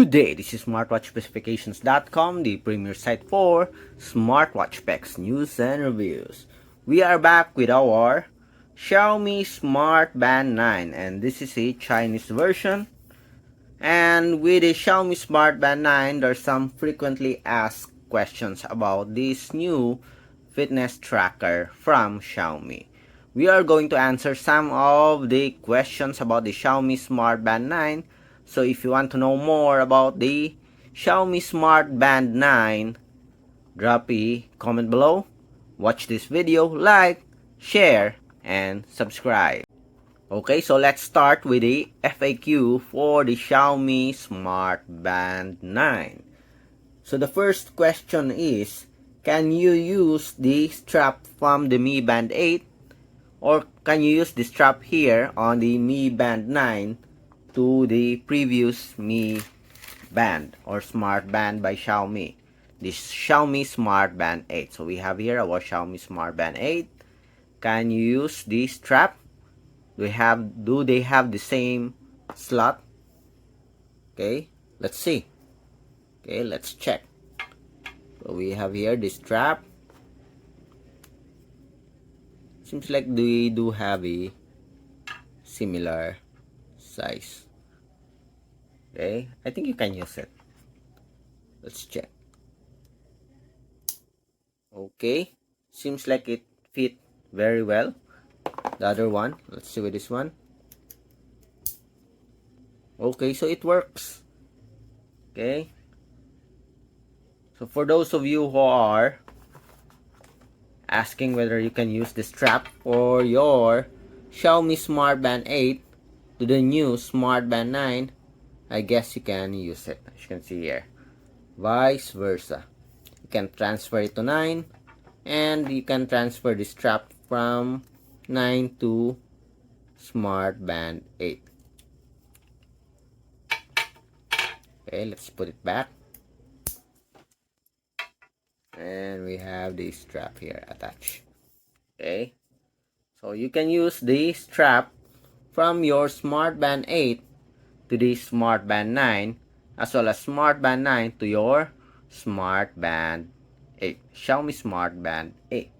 Good day, this is smartwatchspecifications.com, the premier site for smartwatch specs, news, and reviews. We are back with our Xiaomi Smartband 9, and this is a Chinese version. And with the Xiaomi Smartband 9, there's some frequently asked questions about this new fitness tracker from Xiaomi. We are going to answer some of the questions about the Xiaomi Smartband 9. So if you want to know more about the Xiaomi Smartband 9, drop a comment below, watch this video, like, share, and subscribe. Okay, so let's start with the FAQ for the Xiaomi Smartband 9. So the first question is, can you use the strap from the Mi Band 8, or can you use the strap here on the Mi Band 9 to the previous Mi Band or Smart Band by Xiaomi, the Xiaomi Smartband 8. So we have here our Xiaomi Smartband 8. Can you use the strap? Do they have the same slot? Okay, let's see. Okay, let's check. So we have here the strap. Seems like they do have a similar size. Okay, I think you can use it. Let's check. Okay, seems like it fit very well. The other one, let's see with this one. Okay, so it works. Okay, so for those of you who are asking whether you can use the strap for your Xiaomi Smartband 8 to the new Smartband 9, I guess you can use it, as you can see here. Vice versa, you can transfer it to 9, and you can transfer the strap from 9 to Smartband 8. Okay, let's put it back. And we have the strap here attached. Okay, so you can use the strap from your Smartband 8 to the Smartband 9, as well as Smartband 9 to your Smartband 8, Xiaomi Smartband 8.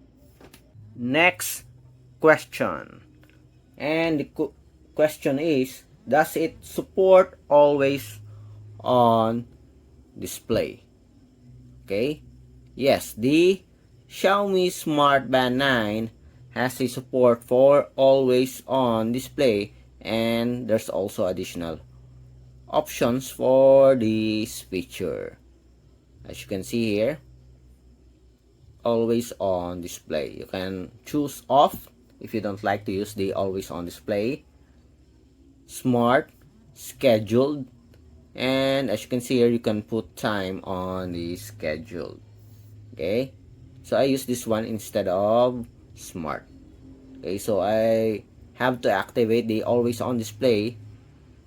Next question, and the question is, does it support always on display? Okay, yes, the Xiaomi Smartband 9 has a support for always on display, and there's also additional options for this feature. As you can see here, always on display. You can choose off if you don't like to use the always on display, smart, scheduled, and as you can see here, you can put time on the scheduled. Okay, so I use this one instead of smart. Okay, so I have to activate the always on display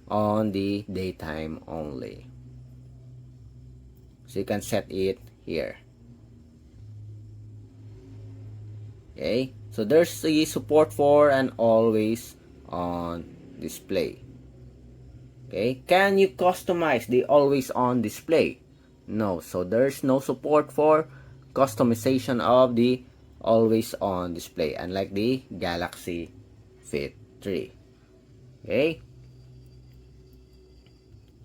on the daytime only. So you can set it here. Okay, so there's the support for an always on display. Okay, can you customize the always on display? No, so there's no support for customization of the always on display, unlike the Galaxy Fit 3. Okay,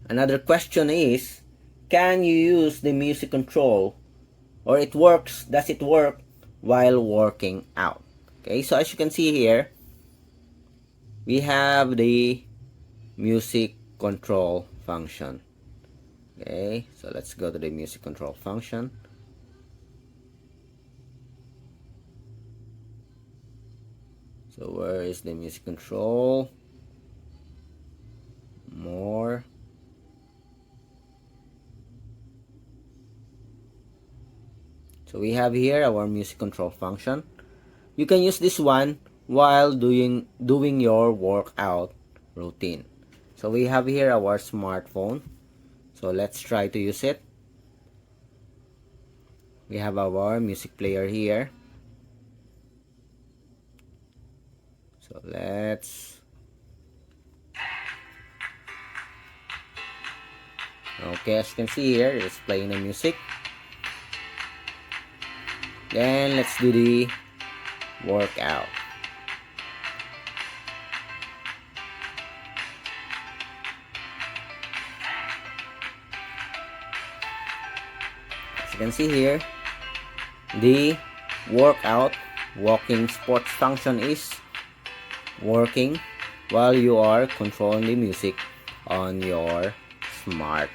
another question is, can you use the music control, or does it work while working out? Okay, so as you can see here, we have the music control function. Okay, so let's go to the music control function. So where is the music control? More. So we have here our music control function. You can use this one while doing your workout routine. So we have here our smartphone. So let's try to use it. We have our music player here. So let's Okay, as you can see here, it's playing the music. Then let's do the workout. As you can see here, the workout walking sports function is working while you are controlling the music on your smartphone.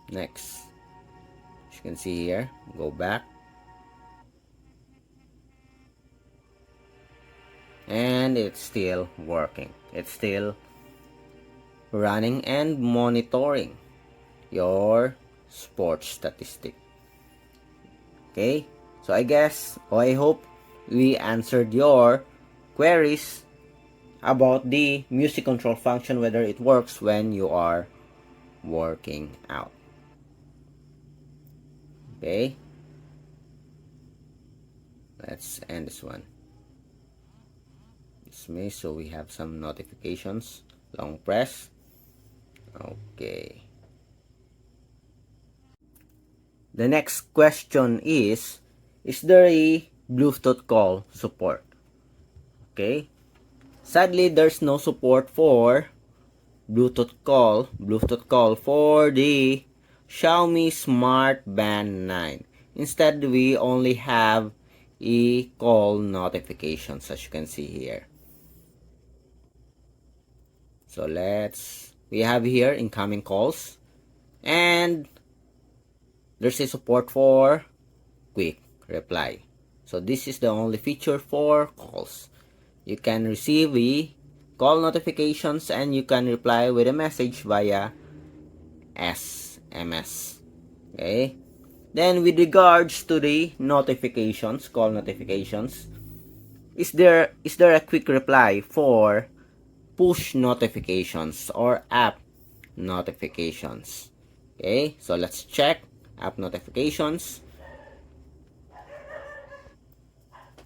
Next, as you can see here, go back, and it's still working. It's still running and monitoring your sports statistic. Okay, so I guess, or I hope we answered your queries about the music control function, whether it works when you are working out. Okay, let's end this one. Dismiss, so we have some notifications. Long press. Okay. The next question is there a Bluetooth call support? Okay. Sadly, there's no support for Bluetooth call for the Xiaomi Smartband 9. Instead, we only have call notifications, as you can see here. So we have here incoming calls, and there's a support for quick reply. So this is the only feature for calls. You can receive call notifications and you can reply with a message via SMS. Okay. Then with regards to the notifications, call notifications, is there a quick reply for push notifications or app notifications? Okay, so let's check app notifications.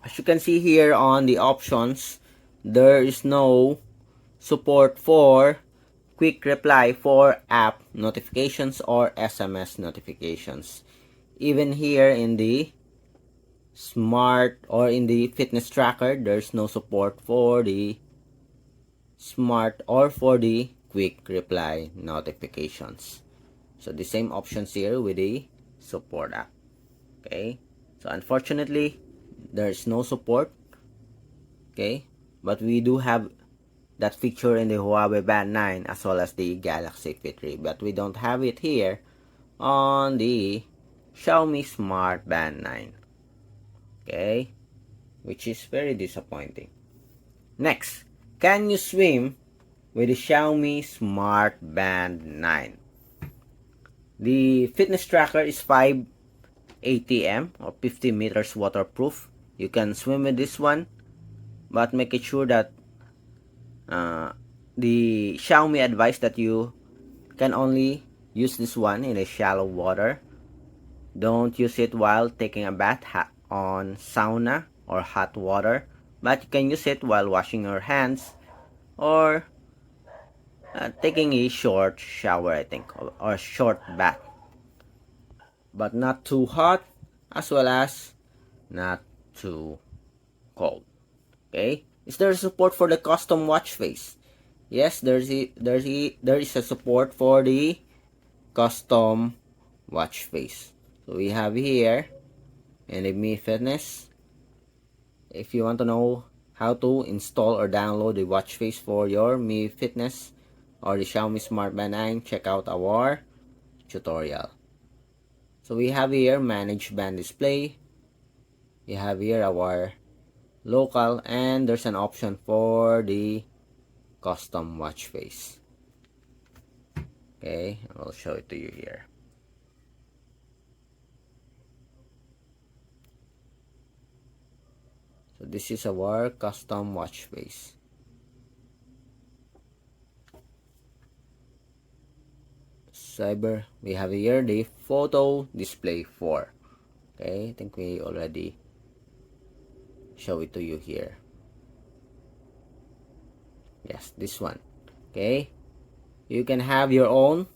As you can see here on the options, there is no support for quick reply for app notifications or SMS notifications. Even here in the smart or in the fitness tracker, there's no support for the smart or for the quick reply notifications. So the same options here with the support app. Okay, so unfortunately there's no support. Okay, but we do have that feature in the Huawei Band 9 as well as the Galaxy Fit 3, but we don't have it here on the Xiaomi Smartband 9. Okay, which is very disappointing. Next, can you swim with the Xiaomi Smartband 9? The fitness tracker is 5 ATM or 50 meters waterproof. You can swim with this one, but make it sure that the Xiaomi advice that you can only use this one in a shallow water. Don't use it while taking a bath on sauna or hot water, but you can use it while washing your hands or taking a short shower, I think, or short bath, but not too hot as well as not too cold. Okay, is there support for the custom watch face? Yes, there is a support for the custom watch face. So we have here in the Mi Fitness. If you want to know how to install or download the watch face for your Mi Fitness or the Xiaomi Smartband 9, check out our tutorial. So we have here manage band display. We have here our local, and there's an option for the custom watch face. Okay, I'll show it to you here. So this is our custom watch face. Cyber, we have here the photo display 4. Okay, I think we already show it to you here. Yes, this one. Okay, You can have your own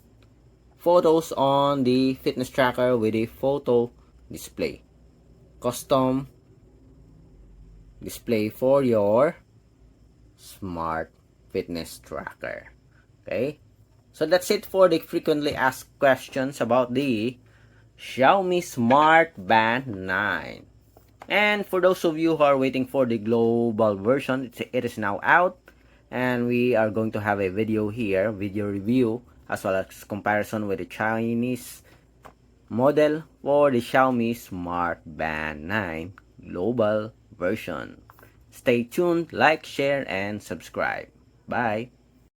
photos on the fitness tracker with a photo display. Custom display for your smart fitness tracker. Okay, so that's it for the frequently asked questions about the Xiaomi Smartband 9. And for those of you who are waiting for the global version, it is now out, and we are going to have a video here, video review, as well as comparison with the Chinese model for the Xiaomi Smartband 9 global version. Stay tuned, like, share, and subscribe. Bye.